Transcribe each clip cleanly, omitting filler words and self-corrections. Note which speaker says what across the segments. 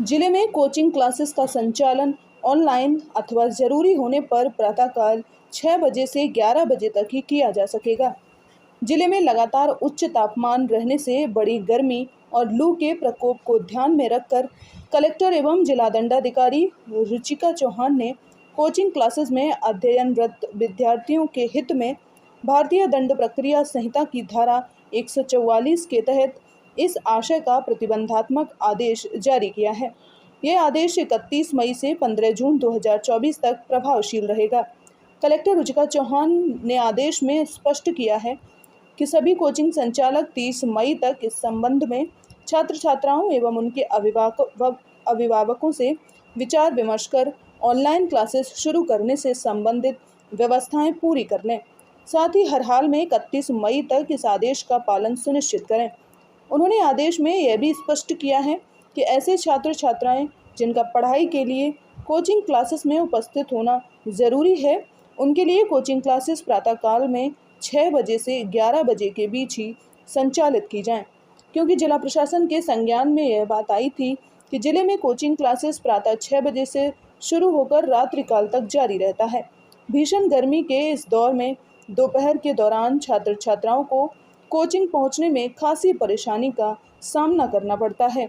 Speaker 1: जिले में coaching classes का संचालन ऑनलाइन अथवा जरूरी होने पर प्रातःकाल 6 बजे से 11 बजे तक ही किया जा सकेगा। जिले में लगातार उच्च तापमान रहने से बड़ी गर्मी और लू के प्रकोप को ध्यान में रखकर कलेक्टर एवं जिला दंडाधिकारी रुचिका चौहान ने कोचिंग क्लासेस में अध्ययनरत विद्यार्थियों के हित में भारतीय दंड प्रक्रिया संहिता की धारा 144 के तहत इस आशय का प्रतिबंधात्मक आदेश जारी किया है। यह आदेश 31 मई से 15 जून 2024 तक प्रभावशील रहेगा। कलेक्टर रुचिका चौहान ने आदेश में स्पष्ट किया है कि सभी कोचिंग संचालक 30 मई तक इस संबंध में छात्र छात्राओं एवं उनके अभिभावकों से विचार विमर्श कर ऑनलाइन क्लासेस शुरू करने से संबंधित व्यवस्थाएं पूरी कर लें। साथ ही हर हाल में 31 मई तक इस आदेश का पालन सुनिश्चित करें। उन्होंने आदेश में यह भी स्पष्ट किया है कि ऐसे छात्र छात्राएं जिनका पढ़ाई के लिए कोचिंग क्लासेस में उपस्थित होना ज़रूरी है, उनके लिए कोचिंग क्लासेस प्रातःकाल में 6 बजे से 11 बजे के बीच ही संचालित की जाएं, क्योंकि जिला प्रशासन के संज्ञान में यह बात आई थी कि जिले में कोचिंग क्लासेस प्रातः 6 बजे से शुरू होकर रात्रिकाल तक जारी रहता है। भीषण गर्मी के इस दौर में दोपहर के दौरान छात्र छात्राओं को कोचिंग पहुंचने में खासी परेशानी का सामना करना पड़ता है।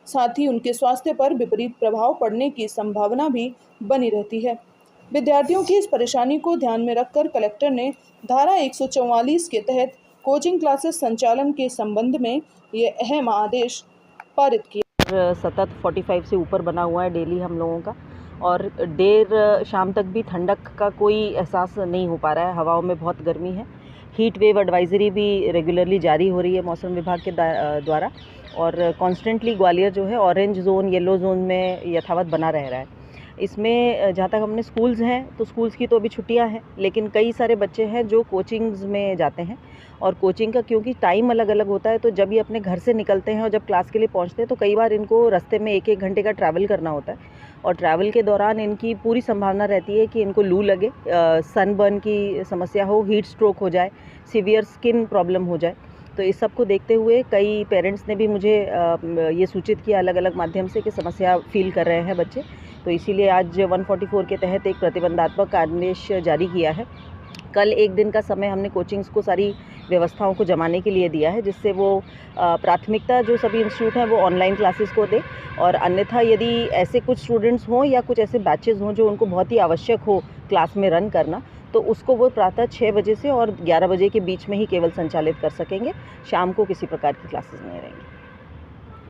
Speaker 1: साथ ही उनके स्वास्थ्य पर विपरीत प्रभाव पड़ने की संभावना भी बनी रहती है। विद्यार्थियों की इस परेशानी को ध्यान में रखकर कलेक्टर ने धारा 144 के तहत कोचिंग क्लासेस संचालन के संबंध में ये अहम आदेश पारित किया।
Speaker 2: सतत 45 से ऊपर बना हुआ है डेली हम लोगों का, और देर शाम तक भी ठंडक का कोई एहसास नहीं हो पा रहा है। हवाओं में बहुत गर्मी है। हीट वेव एडवाइजरी भी रेगुलरली जारी हो रही है मौसम विभाग के द्वारा, और कॉन्स्टेंटली ग्वालियर जो है ऑरेंज जोन येलो जोन में यथावत बना रह रहा है। इसमें जहाँ तक हमने स्कूल्स हैं तो स्कूल्स की तो अभी छुट्टियां हैं, लेकिन कई सारे बच्चे हैं जो कोचिंग्स में जाते हैं, और कोचिंग का क्योंकि टाइम अलग अलग होता है, तो जब ये अपने घर से निकलते हैं और जब क्लास के लिए पहुंचते हैं तो कई बार इनको रास्ते में 1-1 घंटे का ट्रैवल करना होता है, और ट्रैवल के दौरान इनकी पूरी संभावना रहती है कि इनको लू लगे, सनबर्न की समस्या हो, हीट स्ट्रोक हो जाए, सीवियर स्किन प्रॉब्लम हो जाए। तो इस सब को देखते हुए कई पेरेंट्स ने भी मुझे ये सूचित किया अलग अलग माध्यम से कि समस्या फील कर रहे हैं बच्चे। तो इसीलिए आज 144 के तहत एक प्रतिबंधात्मक आदेश जारी किया है। कल एक दिन का समय हमने कोचिंग्स को सारी व्यवस्थाओं को जमाने के लिए दिया है, जिससे वो प्राथमिकता जो सभी इंस्टीट्यूट हैं वो ऑनलाइन क्लासेस को दे, और अन्यथा यदि ऐसे कुछ स्टूडेंट्स हों या कुछ ऐसे बैचेज़ हों जो उनको बहुत ही आवश्यक हो क्लास में रन करना, तो उसको वो प्रातः 6 बजे से और 11 बजे के बीच में ही केवल संचालित कर सकेंगे। शाम को किसी प्रकार की क्लासेस नहीं रहेंगी।